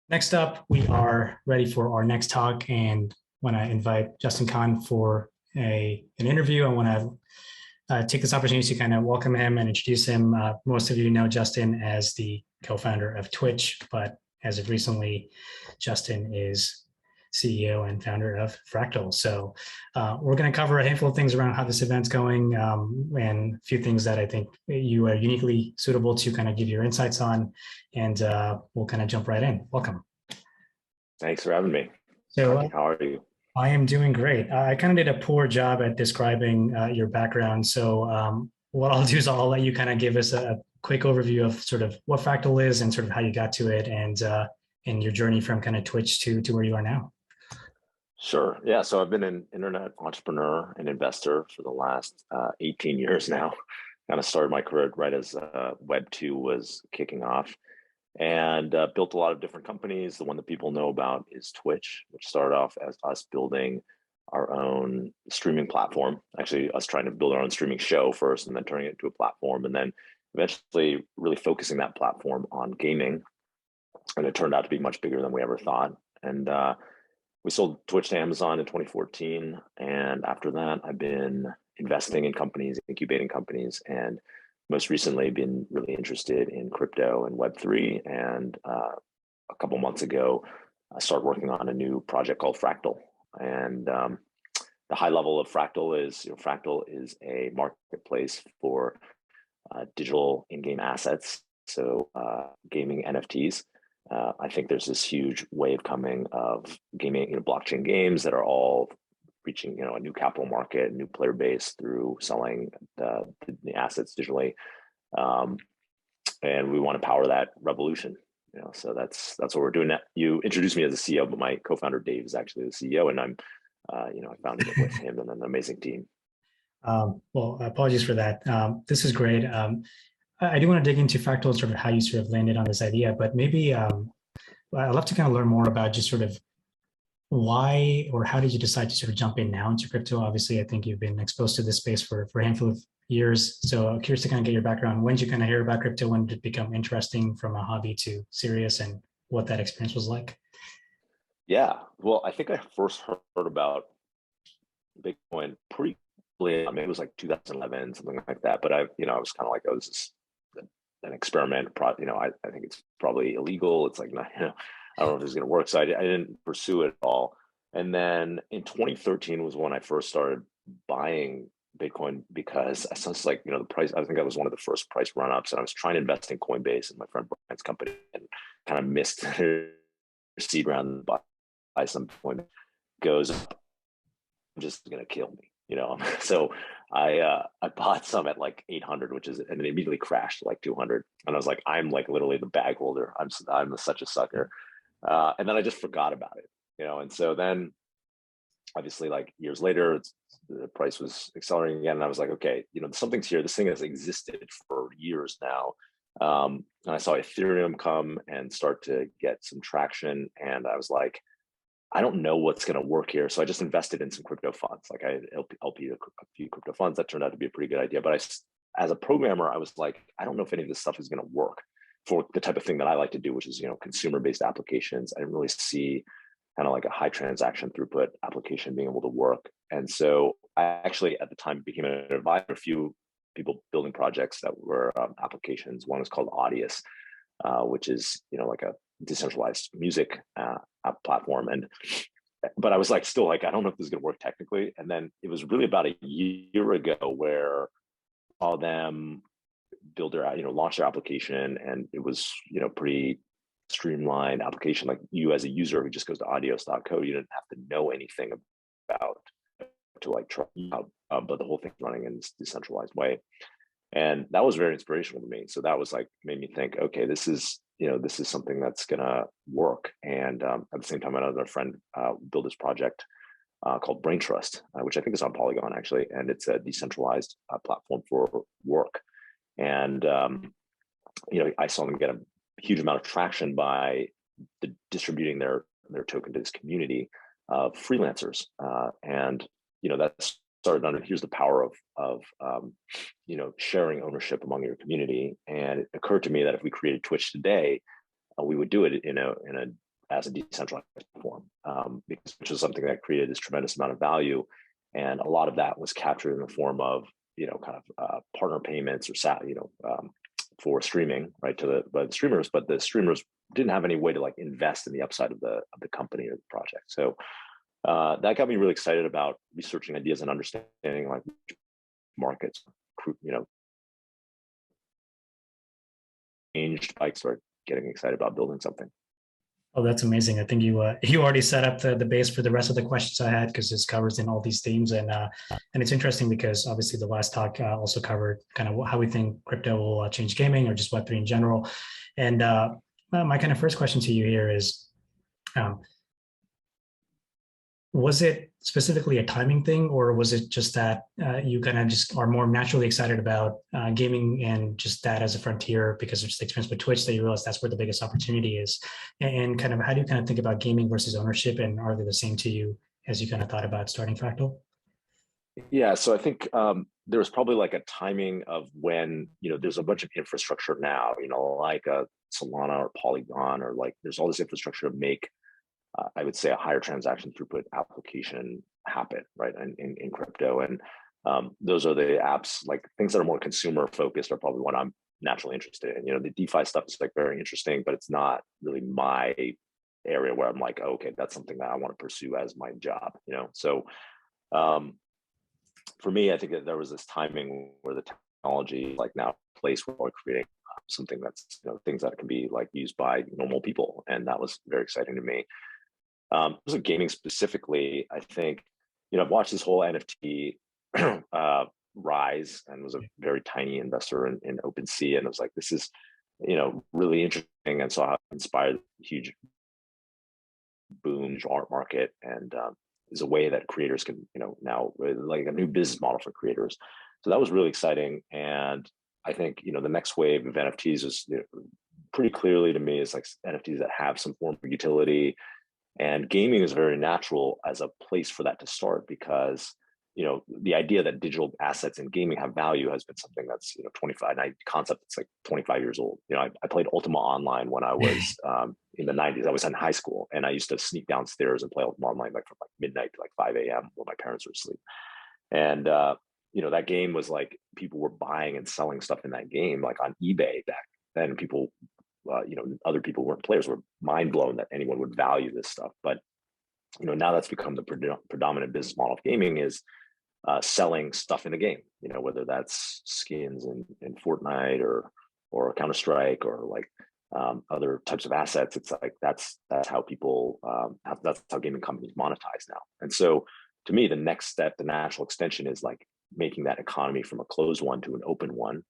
Next up, we are ready for our next talk, and when I invite Justin Kahn for an interview, I want to take this opportunity to kind of welcome him and introduce him. Most of you know Justin as the co-founder of Twitch, but as of recently, Justin is CEO and founder of Fractal. So we're going to cover a handful of things around how this event's going and a few things that I think you are uniquely suitable to kind of give your insights on. And we'll kind of jump right in. Welcome. Thanks for having me. So How are you? I am doing great. I kind of did a poor job at describing your background. So what I'll do is I'll let you kind of give us a quick overview of sort of what Fractal is and sort of how you got to it and your journey from kind of Twitch to where you are now. Sure. Yeah. So I've been an internet entrepreneur and investor for the last 18 years now. Kind of started my career right as Web 2 was kicking off and built a lot of different companies. The one that people know about is Twitch, which started off as us building our own streaming platform. Actually, us trying to build our own streaming show first and then turning it into a platform. And then eventually really focusing that platform on gaming. And it turned out to be much bigger than we ever thought. And we sold Twitch to Amazon in 2014. And after that, I've been investing in companies, incubating companies, and most recently been really interested in crypto and Web3. And a couple months ago, I started working on a new project called Fractal. And the high level of Fractal is, Fractal is a marketplace for digital in-game assets. So gaming NFTs. I think there's this huge wave coming of gaming, blockchain games that are all reaching, a new capital market, new player base through selling the assets digitally, and we want to power that revolution. So that's what we're doing. Now, you introduced me as a CEO, but my co-founder Dave is actually the CEO, and I'm, I founded it with him and an amazing team. Well, apologies for that. This is great. I do want to dig into Fractal, sort of how you sort of landed on this idea, but maybe I'd love to kind of learn more about just sort of why or how did you decide to sort of jump in now into crypto? Obviously, I think you've been exposed to this space for a handful of years. So I'm curious to kind of get your background. When did you kind of hear about crypto? When did it become interesting from a hobby to serious, and what that experience was like? Yeah, well, I think I first heard about Bitcoin pretty early. I mean, it was like 2011, something like that. But I was kind of like, oh, this is an experiment. I think it's probably illegal. It's like, not, I don't know if this is going to work. So I didn't pursue it at all. And then in 2013 was when I first started buying Bitcoin because I saw like, the price, I think I was one of the first price run-ups, and I was trying to invest in Coinbase and my friend Brian's company and kind of missed their seed round, buy some Bitcoin goes up, just going to kill me. So I bought some at like 800, and it immediately crashed to like 200. And I was like, I'm like literally the bag holder. I'm such a sucker. And then I just forgot about it, and so then obviously like years later, the price was accelerating again. And I was like, okay, something's here. This thing has existed for years now. And I saw Ethereum come and start to get some traction. And I was like, I don't know what's going to work here. So I just invested in some crypto funds. Like I LP a few crypto funds. That turned out to be a pretty good idea. But as a programmer, I was like, I don't know if any of this stuff is going to work for the type of thing that I like to do, which is, consumer-based applications. I didn't really see kind of like a high transaction throughput application being able to work. And so I actually at the time became an advisor to a few people building projects that were applications. One was called Audius, which is, like a decentralized music app platform. But I was like, still like, I don't know if this is going to work technically. And then it was really about a year ago where I saw them build their, launch their application, and it was, pretty streamlined application. Like you as a user who just goes to audios.co, you didn't have to know anything about to like try out, but the whole thing's running in this decentralized way. And that was very inspirational to me. So that was like, made me think, okay, this is something that's gonna work. And at the same time, another friend built this project called Brain Trust, which I think is on Polygon actually, and it's a decentralized platform for work. And I saw them get a huge amount of traction by distributing their token to this community of freelancers, and that started under. Here's the power of sharing ownership among your community. And it occurred to me that if we created Twitch today, we would do it in a as a decentralized platform, which is something that created this tremendous amount of value. And a lot of that was captured in the form of, kind of partner payments or for streaming, right, by the streamers, but the streamers didn't have any way to like invest in the upside of the company or the project. So that got me really excited about researching ideas and understanding like markets, changed. I started getting excited about building something. Oh, that's amazing. I think you you already set up the base for the rest of the questions I had, because this covers in all these themes. And it's interesting because obviously the last talk also covered kind of how we think crypto will change gaming or just Web3 in general. And my kind of first question to you here is, was it specifically a timing thing, or was it just that you kind of just are more naturally excited about gaming and just that as a frontier because of just the experience with Twitch that you realize that's where the biggest opportunity is? And kind of how do you kind of think about gaming versus ownership, and are they the same to you as you kind of thought about starting Fractal? Yeah, so I think there was probably like a timing of when, there's a bunch of infrastructure now, like a Solana or Polygon, or like there's all this infrastructure to make I would say a higher transaction throughput application happen, right? In crypto. And those are the apps, like things that are more consumer focused are probably what I'm naturally interested in. The DeFi stuff is like very interesting, but it's not really my area where I'm like, oh, okay, that's something that I want to pursue as my job, So for me, I think that there was this timing where the technology like now a place where we're creating something that's, things that can be like used by normal people. And that was very exciting to me. So gaming specifically, I think, I've watched this whole NFT rise and was a very tiny investor in OpenSea. And I was like, this is, really interesting. And so I inspired a huge boom art market, and is a way that creators can, now like a new business model for creators. So that was really exciting. And I think, the next wave of NFTs is pretty clearly to me is like NFTs that have some form of utility. And gaming is very natural as a place for that to start, because, the idea that digital assets in gaming have value has been something that's, 25, concept that's like 25 years old. I played Ultima Online when I was in the 90s. I was in high school, and I used to sneak downstairs and play Ultima Online like from like midnight to like 5 a.m. when my parents were asleep. And, that game was like people were buying and selling stuff in that game, like on eBay back then. People other people weren't players were mind blown that anyone would value this stuff. But, now that's become the predominant business model of gaming is selling stuff in the game, whether that's skins in Fortnite or Counter-Strike or like other types of assets. It's like, that's how people, that's how gaming companies monetize now. And so to me, the next step, the natural extension is like making that economy from a closed one to an open one,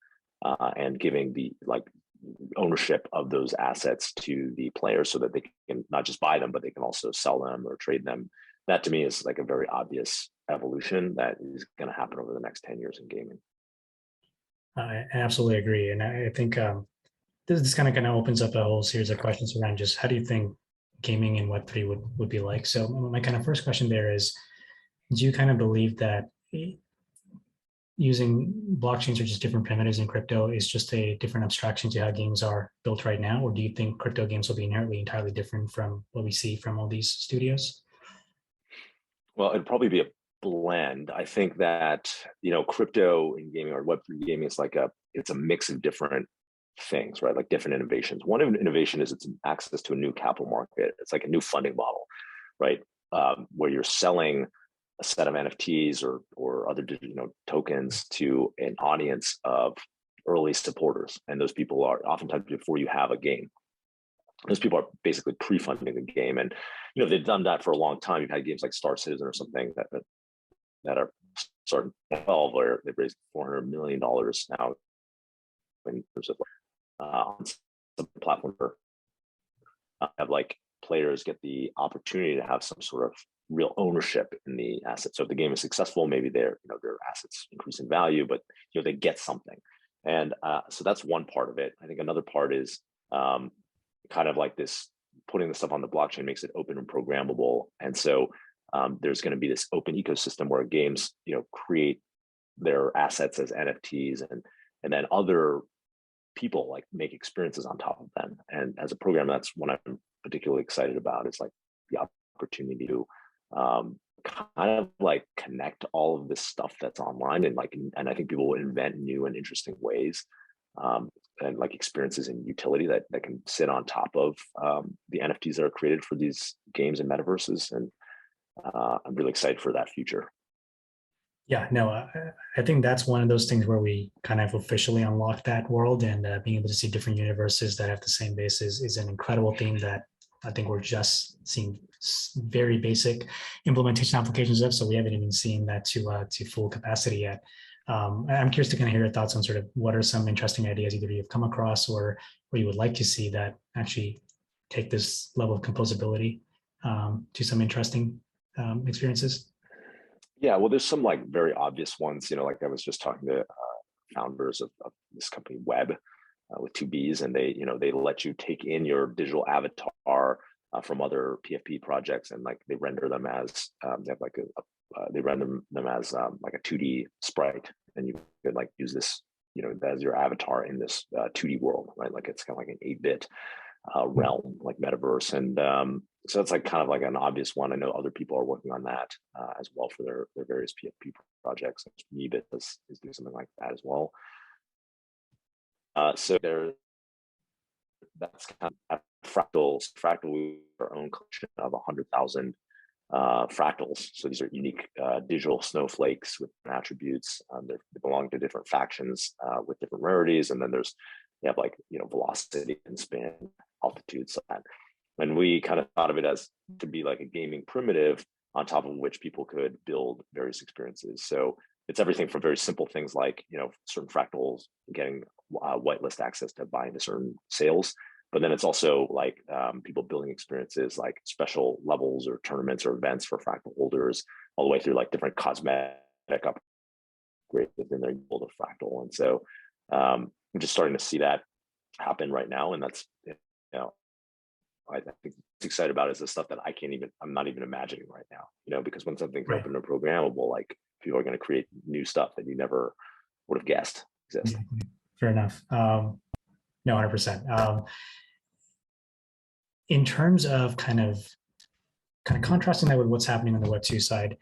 and giving the like ownership of those assets to the players so that they can not just buy them, but they can also sell them or trade them. That to me is like a very obvious evolution that is going to happen over the next 10 years in gaming. I absolutely agree. And I think this kind of opens up a whole series of questions around just how do you think gaming in Web3 would be like? So my kind of first question there is, do you kind of believe that using blockchains or just different primitives in crypto is just a different abstraction to how games are built right now? Or do you think crypto games will be inherently entirely different from what we see from all these studios? Well, it'd probably be a blend. I think that, crypto in gaming or Web3 gaming is like it's a mix of different things, right? Like different innovations. One innovation is it's access to a new capital market. It's like a new funding model, right? Where you're selling a set of NFTs or other tokens to an audience of early supporters. And those people are oftentimes before you have a game. Those people are basically pre-funding the game. And, they've done that for a long time. You've had games like Star Citizen or something that are starting 12 where they've raised $400 million now in terms of on some platform have like players get the opportunity to have some sort of real ownership in the asset. So if the game is successful, maybe their assets increase in value, but they get something. And so that's one part of it. I think another part is kind of like this, putting the stuff on the blockchain makes it open and programmable. And so there's going to be this open ecosystem where games, create their assets as NFTs, and then other people like make experiences on top of them. And as a programmer, that's when I'm particularly excited about is like the opportunity to kind of like connect all of this stuff that's online, and I think people will invent new and interesting ways and like experiences and utility that can sit on top of the NFTs that are created for these games and metaverses. And I'm really excited for that future. Yeah, no, I think that's one of those things where we kind of officially unlock that world, and being able to see different universes that have the same basis is an incredible thing that I think we're just seeing very basic implementation applications of. So we haven't even seen that to full capacity yet. I'm curious to kind of hear your thoughts on sort of what are some interesting ideas either you've come across or you would like to see that actually take this level of composability to some interesting experiences. Yeah, well, there's some like very obvious ones, like I was just talking to founders of this company Web with two B's, and they let you take in your digital avatar from other PFP projects, and like they render them as they have like they render them as like a 2D sprite, and you could like use this as your avatar in this 2D world, right? Like it's kind of like an 8-bit realm, like metaverse. And so it's like kind of like an obvious one. I know other people are working on that as well for their various PFP projects. Meebit is doing something like that as well. So that's kind of Fractal, our own collection of 100,000 fractals. So these are unique digital snowflakes with attributes. They belong to different factions with different rarities, and then you have like velocity and spin, altitude, so that. And we kind of thought of it as to be like a gaming primitive on top of which people could build various experiences. So it's everything from very simple things like certain fractals getting whitelist access to buy into certain sales. But then it's also like people building experiences like special levels or tournaments or events for fractal holders, all the way through like different cosmetic upgrades within their build of fractal. And so I'm just starting to see that happen right now. And that's, I think what's excited about is the stuff that I'm not even imagining right now, because when something's open and programmable, like people are going to create new stuff that you never would have guessed exists. Fair enough. No, 100%. In terms of kind of contrasting that with what's happening on the Web2 side,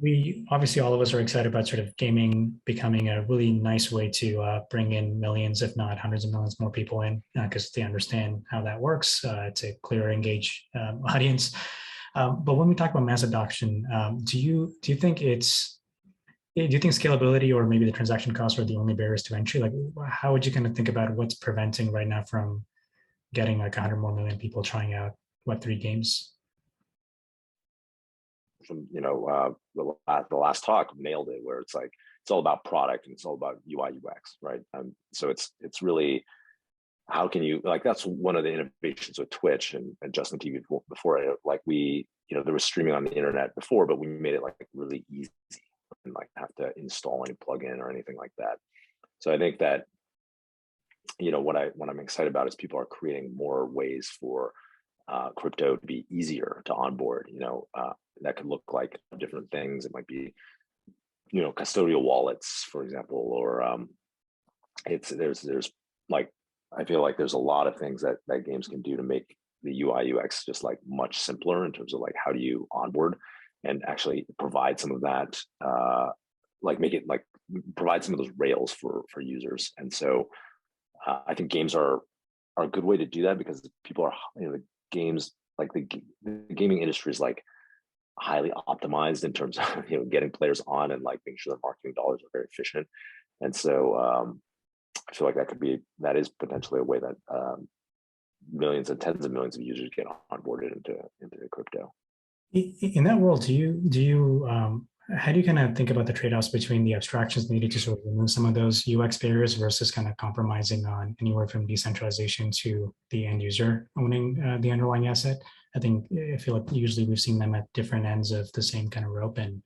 we obviously, all of us are excited about sort of gaming becoming a really nice way to bring in millions, if not hundreds of millions more people in, because they understand how that works. It's a clear, engaged audience. But when we talk about mass adoption, do you think scalability or maybe the transaction costs are the only barriers to entry? Like, how would you kind of think about what's preventing right now from getting like 100 more million people trying out Web3 games? From the last talk nailed it, where it's like it's all about product and it's all about UI UX, right? So it's really how can you, like, that's one of the innovations with Twitch and Justin TV before it, like there was streaming on the internet before, but we made it like really easy and like have to install any plugin or anything like that. So I think that what I'm excited about is people are creating more ways for crypto to be easier to onboard. That could look like different things. It might be custodial wallets, for example, or there's like, I feel like there's a lot of things that games can do to make the UI UX just like much simpler in terms of like how do you onboard and actually provide some of that, like make it like provide some of those rails for users. And so I think games are a good way to do that, because people are, the games, like the gaming industry is like highly optimized in terms of getting players on and like making sure their marketing dollars are very efficient. And so I feel like that is potentially a way that millions and tens of millions of users get onboarded into crypto. In that world, do you how do you kind of think about the trade-offs between the abstractions needed to sort of remove some of those UX barriers versus kind of compromising on anywhere from decentralization to the end user owning the underlying asset? I feel like usually we've seen them at different ends of the same kind of rope. And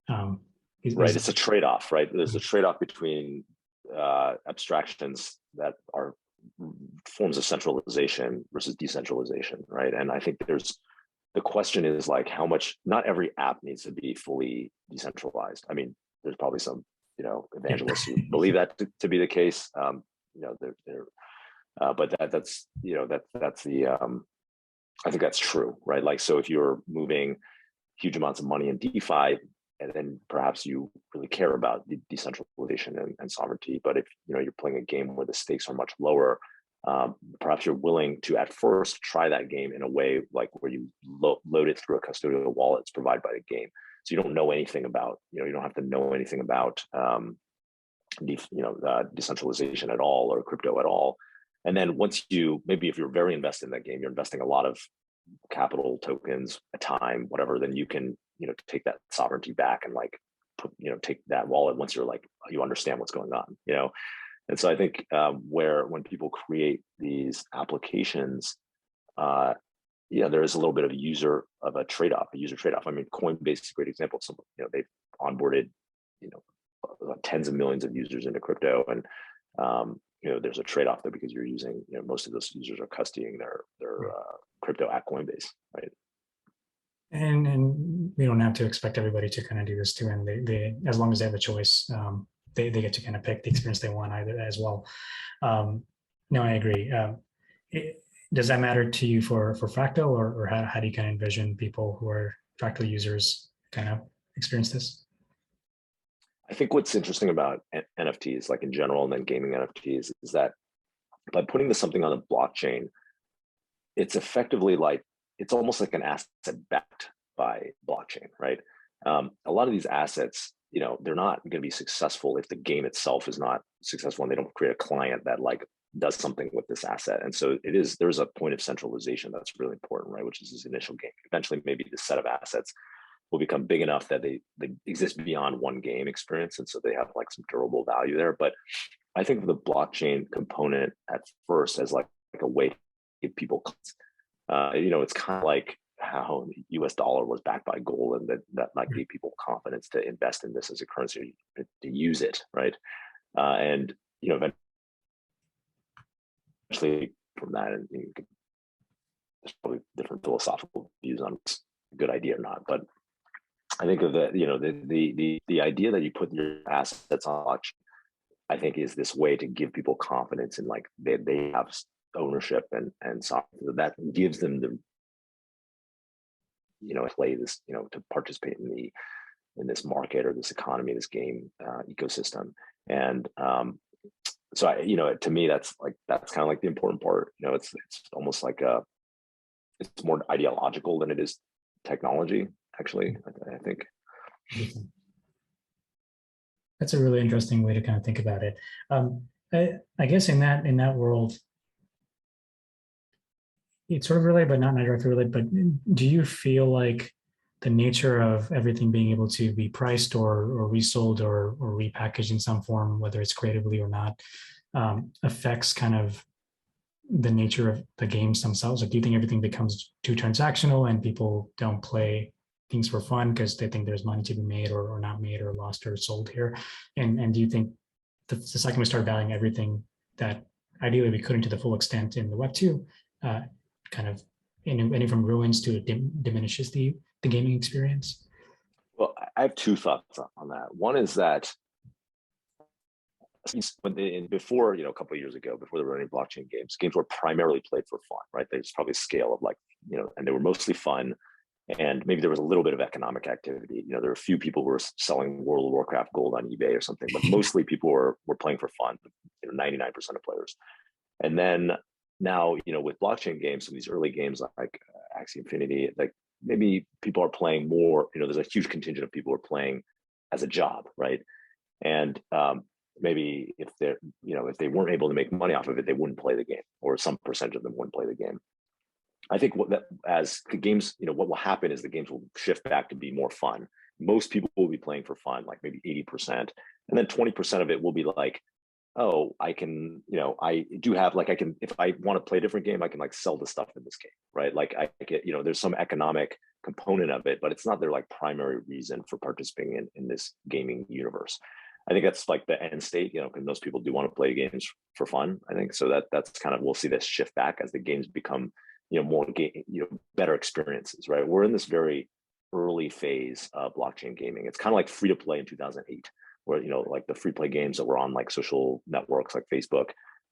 right, it's a trade-off, right? There's a trade-off between abstractions that are forms of centralization versus decentralization, right? And I think the question is like how much, not every app needs to be fully decentralized. I mean, there's probably some, evangelists who believe that to be the case. But that's that's the I think that's true, right? Like, so if you're moving huge amounts of money in DeFi, and then perhaps you really care about the decentralization and sovereignty. But if you're playing a game where the stakes are much lower, perhaps you're willing to at first try that game in a way like where you load it through a custodial wallet that's provided by the game. So you don't know anything about, you don't have to know anything about decentralization at all or crypto at all. And then once maybe if you're very invested in that game, you're investing a lot of capital, tokens, time, whatever, then you can, take that sovereignty back and like take that wallet once you're like, you understand what's going on, And so I think when people create these applications, there is a little bit of a user trade-off. I mean, Coinbase is a great example. So, they've onboarded, tens of millions of users into crypto, and there's a trade-off there because you're using, most of those users are custodying their crypto at Coinbase, right? And we don't have to expect everybody to kind of do this too. And they as long as they have a choice, they get to kind of pick the experience they want either as well. No, I agree. Does that matter to you for Fractal, or how do you kind of envision people who are Fractal users kind of experience this? I think what's interesting about NFTs, like in general, and then gaming NFTs, is that by putting something on a blockchain, it's effectively like, it's almost like an asset backed by blockchain, right? A lot of these assets, they're not going to be successful if the game itself is not successful and they don't create a client that like does something with this asset. And so there's a point of centralization that's really important, right? Which is this initial game. Eventually, maybe this set of assets will become big enough that they exist beyond one game experience. And so they have like some durable value there. But I think the blockchain component at first as like a way to give people, it's kind of like how the US dollar was backed by gold, and that like gave people confidence to invest in this as a currency, to use it, right? And eventually from that, and there's probably different philosophical views on it's a good idea or not, but I think of the idea that you put your assets on blockchain, I think, is this way to give people confidence in like they have ownership and so that gives them the play this, to participate in this market or this economy, this game ecosystem. And so to me, that's kind of like the important part. It's almost like it's more ideological than it is technology, actually, I think. That's a really interesting way to kind of think about it. I guess in that world, it's sort of related, but not directly related. But do you feel like the nature of everything being able to be priced or resold or repackaged in some form, whether it's creatively or not, affects kind of the nature of the games themselves? Like, do you think everything becomes too transactional and people don't play things for fun because they think there's money to be made or not made or lost or sold here? And do you think the second we start valuing everything that ideally we couldn't to the full extent in the Web2, kind of any from ruins to diminishes the gaming experience? Well, I have two thoughts on that. One is that before, a couple of years ago, before there were any blockchain games were primarily played for fun, right? There's probably a scale of like, and they were mostly fun. And maybe there was a little bit of economic activity. There were a few people who were selling World of Warcraft gold on eBay or something, but mostly people were playing for fun, 99% of players. And then now, with blockchain games, some of these early games like Axie Infinity, like maybe people are playing more, there's a huge contingent of people who are playing as a job, right? And maybe if if they weren't able to make money off of it, they wouldn't play the game, or some percentage of them wouldn't play the game. I think as the games, what will happen is the games will shift back to be more fun. Most people will be playing for fun, like maybe 80%. And then 20% of it will be like, oh, I can, I do have like, if I want to play a different game, I can like sell the stuff in this game, right? Like I get, there's some economic component of it, but it's not their like primary reason for participating in this gaming universe. I think that's like the end state, because most people do want to play games for fun, I think. So that's kind of, we'll see this shift back as the games become, more better experiences, right? We're in this very early phase of blockchain gaming. It's kind of like free to play in 2008, where like the free play games that were on like social networks like Facebook,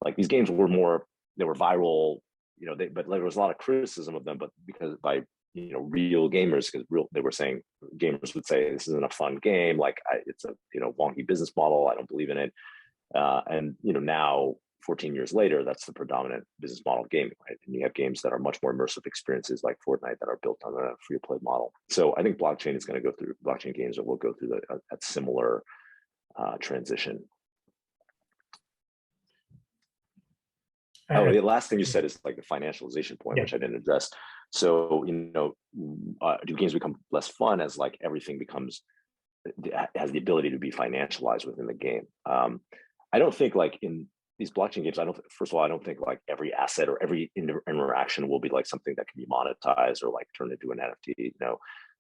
like these games were more they were viral, but there was a lot of criticism of them, but because by real gamers, because they were saying, gamers would say this isn't a fun game, like it's a wonky business model, I don't believe in it. And now 14 years later, that's the predominant business model of gaming, right? And you have games that are much more immersive experiences like Fortnite that are built on a free-to-play model. So I think blockchain games will go through a similar transition. Oh, the last thing you said is like the financialization point, which I didn't address. So, do games become less fun as like everything has the ability to be financialized within the game? I don't think like in these blockchain games, first of all, I don't think like every asset or every interaction will be like something that can be monetized or like turned into an NFT.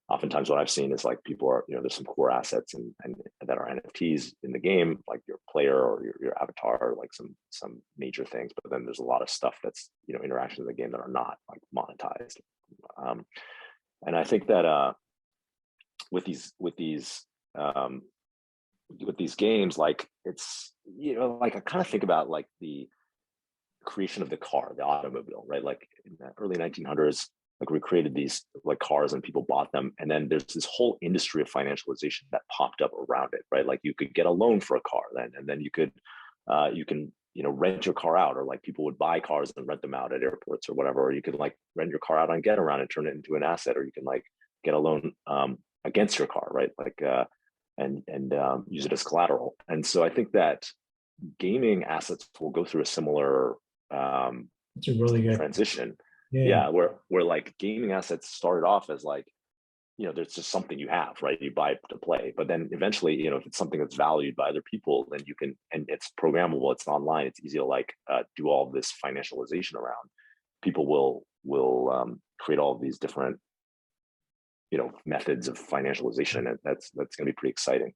Oftentimes what I've seen is like people are, there's some core assets and that are NFTs in the game, like your player or your avatar, or like some major things. But then there's a lot of stuff that's, interactions in the game that are not like monetized. And I think that with these games, like it's, like I kind of think about like the creation of the car, the automobile, right? Like in the early 1900s, like we created these like cars and people bought them. And then there's this whole industry of financialization that popped up around it, right? Like you could get a loan for a car then, and then you can rent your car out, or like people would buy cars and rent them out at airports or whatever, or you could like rent your car out on Getaround and turn it into an asset, or you can like get a loan against your car, right? Like, and use it as collateral. And so I think that gaming assets will go through a similar it's a really good transition. Yeah, where like gaming assets started off as like, there's just something you have, right? You buy it to play, but then eventually, if it's something that's valued by other people, then you can, and it's programmable, it's online, it's easy to like do all this financialization around. People will create all of these different, methods of financialization, and that's going to be pretty exciting.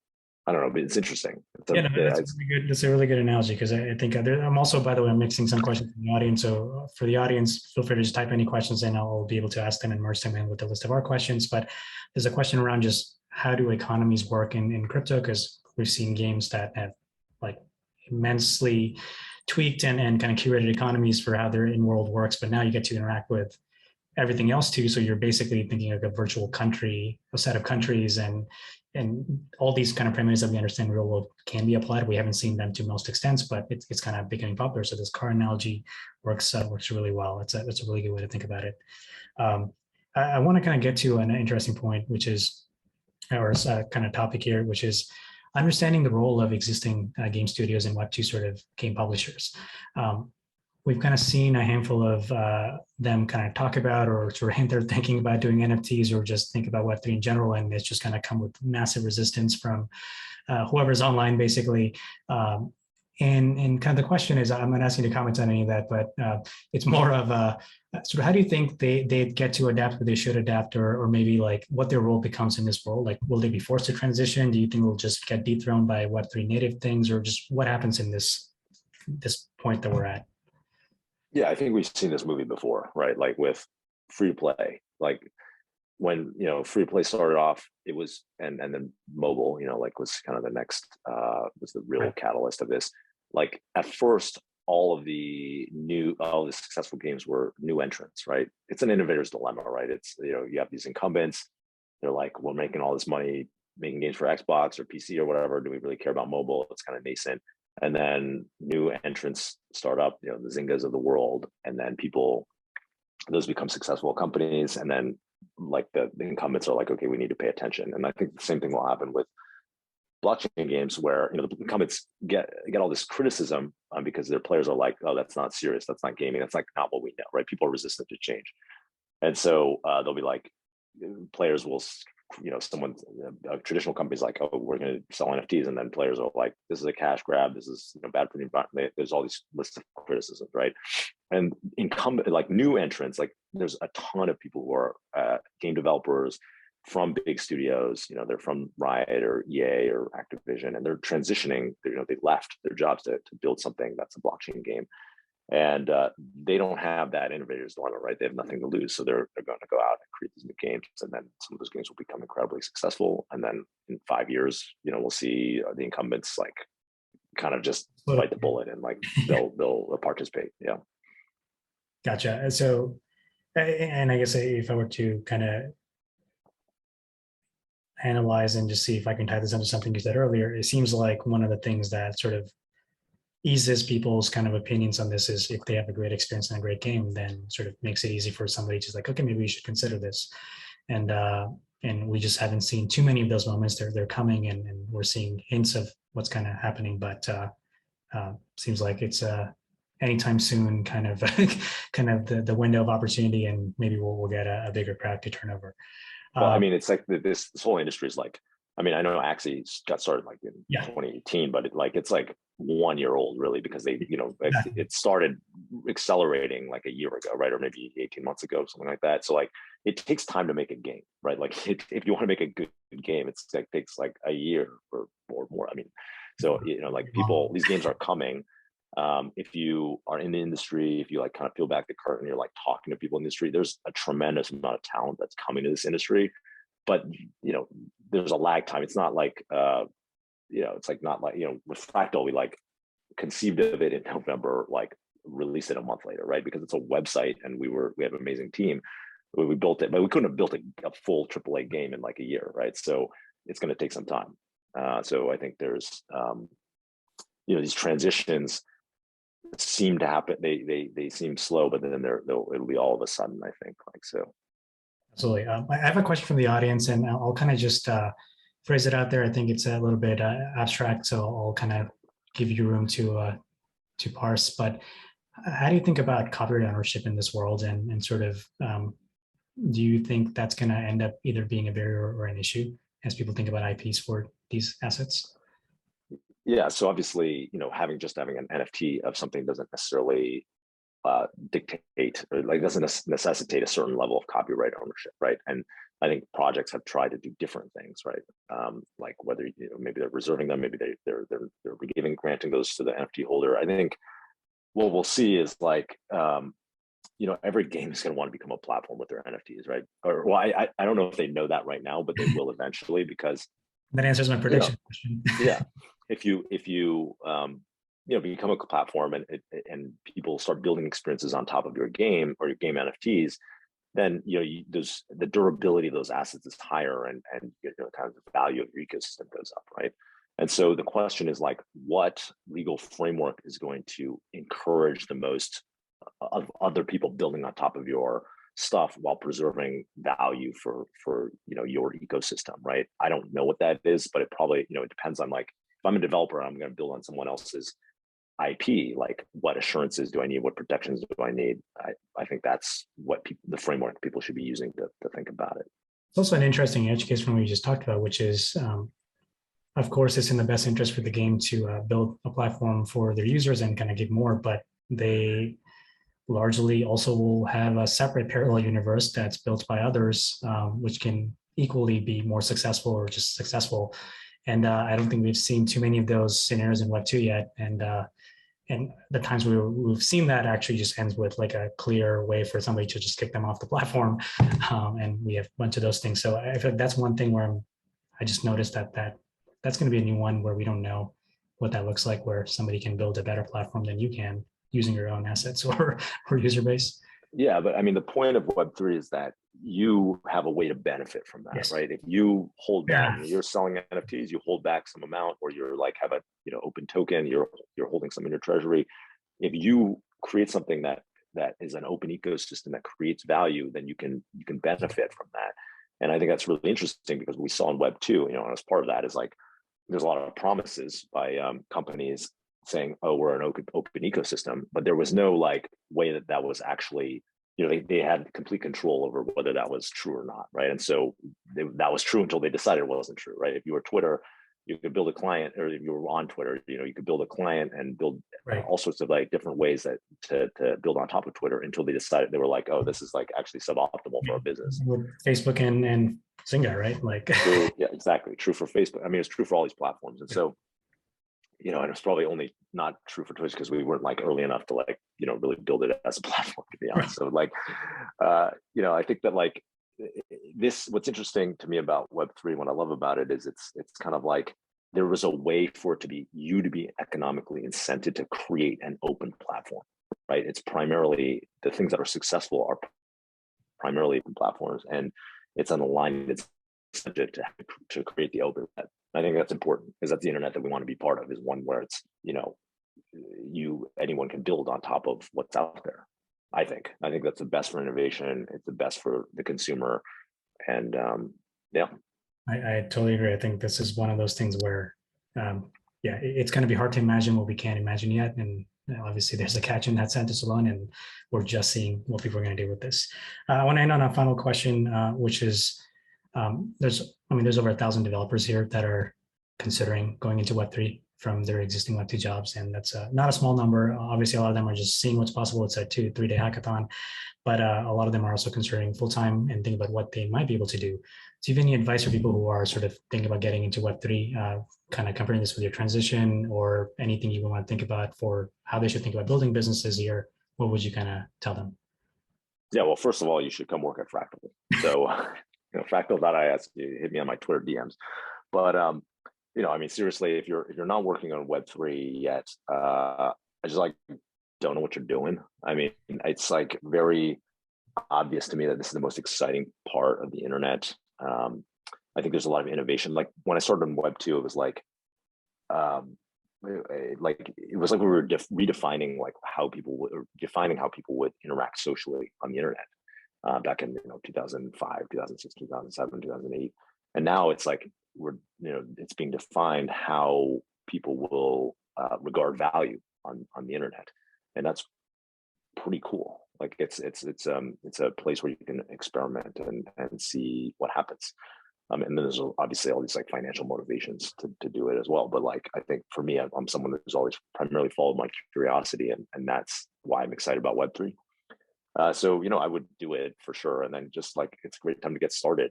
I don't know, but it's interesting. That's a really good analogy, because I think I'm also, by the way, I'm mixing some questions from the audience. So for the audience, feel free to just type any questions in. I'll be able to ask them and merge them in with the list of our questions. But there's a question around just how do economies work in crypto? Because we've seen games that have like immensely tweaked and kind of curated economies for how their in-world works. But now you get to interact with everything else too. So you're basically thinking of a virtual country, a set of countries, and all these kind of primitives that we understand in real world can be applied. We haven't seen them to most extents, but it's kind of becoming popular. So this car analogy works really well. It's a really good way to think about it. I want to kind of get to an interesting point, which is our kind of topic here, which is understanding the role of existing game studios and Web2 sort of game publishers. We've kind of seen a handful of them kind of talk about or sort of hint they're thinking about doing NFTs or just think about Web3 in general, and it's just kind of come with massive resistance from whoever's online, basically. And kind of the question is, I'm not asking you to comment on any of that, but it's more of a sort of how do you think they get to adapt, but they should adapt, or maybe like what their role becomes in this world? Like, will they be forced to transition? Do you think they'll just get dethroned by Web3 native things, or just what happens in this point that we're at? Yeah, I think we've seen this movie before, right? Like with free to play, like when, free to play started off, it was, and then mobile, like was kind of the next, was the real catalyst of this. Like at first, all the successful games were new entrants, right? It's an innovator's dilemma, right? It's, you have these incumbents. They're like, we're making all this money making games for Xbox or PC or whatever. Do we really care about mobile? It's kind of nascent. And then new entrants start up, the Zyngas of the world, and then those become successful companies. And then like the incumbents are like, okay, we need to pay attention. And I think the same thing will happen with blockchain games, where the incumbents get all this criticism because their players are like, oh, that's not serious, that's not gaming, that's like not what we know, right? People are resistant to change, and so they'll be like, players will, traditional companies like, oh, we're going to sell NFTs, and then players are like, this is a cash grab, this is bad for the environment. There's all these lists of criticisms, right? And incumbent, like new entrants, like there's a ton of people who are game developers from big studios, they're from Riot or EA or Activision, and they're transitioning, they left their jobs to build something that's a blockchain game. And they don't have that innovator's dilemma, right? They have nothing to lose, so they're going to go out and create these new games, and then some of those games will become incredibly successful. And then in 5 years, we'll see the incumbents like kind of just bite the bullet and like they'll participate. Yeah. Gotcha. So, and I guess if I were to kind of analyze and just see if I can tie this into something you said earlier, it seems like one of the things that sort of eases people's kind of opinions on this is if they have a great experience and a great game, then sort of makes it easy for somebody to like, okay, maybe we should consider this. And we just haven't seen too many of those moments. They're coming, and we're seeing hints of what's kind of happening, but seems like it's anytime soon kind of kind of the window of opportunity, and maybe we'll get a bigger crowd to turn over. Well, I mean, it's like this whole industry is like, I mean, I know Axie got started like in 2018, but it's like 1 year old really, because they, it started accelerating like a year ago, right? Or maybe 18 months ago, something like that. So like, it takes time to make a game, right? Like if you want to make a good game, it's like takes like a year or more. I mean, so, like these games are coming. If you are in the industry, if you like kind of peel back the curtain, you're like talking to people in the industry, there's a tremendous amount of talent that's coming to this industry, but there's a lag time. It's not like it's like not like with Fractal, we like conceived of it in November, like released it a month later, right? Because it's a website, and we have an amazing team. We built it, but we couldn't have built a full AAA game in like a year, right? So it's going to take some time. So I think there's these transitions seem to happen. They seem slow, but then it'll be all of a sudden, I think, like so. Absolutely. I have a question from the audience, and I'll kind of just phrase it out there. I think it's a little bit abstract, so I'll kind of give you room to parse. But how do you think about copyright ownership in this world, and sort of do you think that's going to end up either being a barrier or an issue as people think about IPs for these assets? Yeah, so obviously, having an NFT of something doesn't necessarily dictate, or like doesn't necessitate a certain level of copyright ownership, right? And I think projects have tried to do different things, right? Like whether maybe they're reserving them, maybe they're granting those to the NFT holder. I think what we'll see is like every game is going to want to become a platform with their NFTs, right? Or well, I don't know if they know that right now, but they will eventually, because that answers my prediction question. Yeah, if you become a platform and people start building experiences on top of your game or your game NFTs, then the durability of those assets is higher, and kind of the value of your ecosystem goes up, right? And so the question is like, what legal framework is going to encourage the most of other people building on top of your stuff while preserving value for your ecosystem, right? I don't know what that is, but it probably it depends on, like, if I'm a developer and I'm going to build on someone else's IP, like what assurances do I need? What protections do I need? I think that's what the framework people should be using to think about it. It's also an interesting edge case from what you just talked about, which is, of course, it's in the best interest for the game to build a platform for their users and kind of give more, but they largely also will have a separate parallel universe that's built by others, which can equally be more successful or just successful. And I don't think we've seen too many of those scenarios in Web2 yet. And the times we've seen that actually just ends with like a clear way for somebody to just kick them off the platform. And we have a bunch of those things. So I feel like that's one thing where I just noticed that's going to be a new one where we don't know what that looks like, where somebody can build a better platform than you can using your own assets or user base. Yeah, but I mean, the point of Web3 is that you have a way to benefit from that, yes. Right? If you hold back, you're selling NFTs, you hold back some amount, or you're like have a open token, you're holding some in your treasury. If you create something that is an open ecosystem that creates value, then you can benefit from that. And I think that's really interesting, because we saw in Web2, and as part of that is like there's a lot of promises by companies saying, oh, we're an open ecosystem, but there was no like way that was actually, they had complete control over whether that was true or not, right? And so that was true until they decided it wasn't true, right? If you were Twitter, you could build a client, or if you were on Twitter, you could build a client and build all sorts of like different ways that to build on top of Twitter, until they decided, they were like, oh, this is like actually suboptimal for our business. With Facebook and Zynga, right? Like true, yeah, exactly. True for Facebook. I mean, it's true for all these platforms. And so, and it's probably only not true for Twitch because we weren't like early enough to like, really build it as a platform, to be honest. So like, I think that like what's interesting to me about Web3, what I love about it is it's kind of like there was a way for it to be economically incented to create an open platform, right? It's primarily the things that are successful are primarily platforms, and it's on the line that's subject to create the open net. I think that's important because that's the internet that we want to be part of, is one where it's, anyone can build on top of what's out there. I think that's the best for innovation. It's the best for the consumer. And yeah. I totally agree. I think this is one of those things where, it's going to be hard to imagine what we can't imagine yet. And obviously there's a catch in that sentence alone, and we're just seeing what people are going to do with this. I want to end on a final question, which is, there's over 1,000 developers here that are considering going into Web3 from their existing Web2 jobs. And that's not a small number. Obviously, a lot of them are just seeing what's possible. It's a 2-3 day hackathon, but a lot of them are also considering full-time and thinking about what they might be able to do. Do you have any advice for people who are sort of thinking about getting into Web3, kind of comparing this with your transition, or anything you want to think about for how they should think about building businesses here? What would you kind of tell them? Yeah, well, first of all, you should come work at Fractal. So, fractal.is, hit me on my Twitter DMs. But seriously, if you're not working on Web3 yet, I just don't know what you're doing. It's very obvious to me that this is the most exciting part of the internet. I think there's a lot of innovation. Like when I started on Web2, it was it was like we were redefining how people would interact socially on the internet back in 2005, 2006, 2007, 2008, and now it's it's being defined how people will regard value on the internet, and that's pretty cool. It's a place where you can experiment and see what happens. And then there's obviously all these financial motivations to do it as well. But I think for me, I'm someone who's always primarily followed my curiosity, and that's why I'm excited about Web3. So I would do it for sure. And then just it's a great time to get started.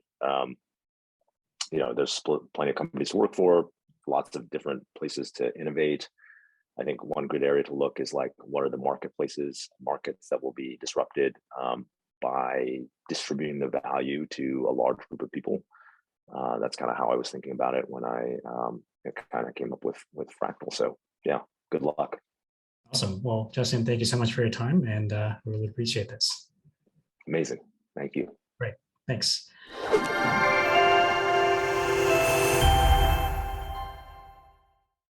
There's plenty of companies to work for, lots of different places to innovate. I think one good area to look is what are the markets that will be disrupted by distributing the value to a large group of people. That's kind of how I was thinking about it when I kind of came up with Fractal. So yeah, good luck. Awesome. Well, Justin, thank you so much for your time, and really appreciate this. Amazing. Thank you. Great. Thanks.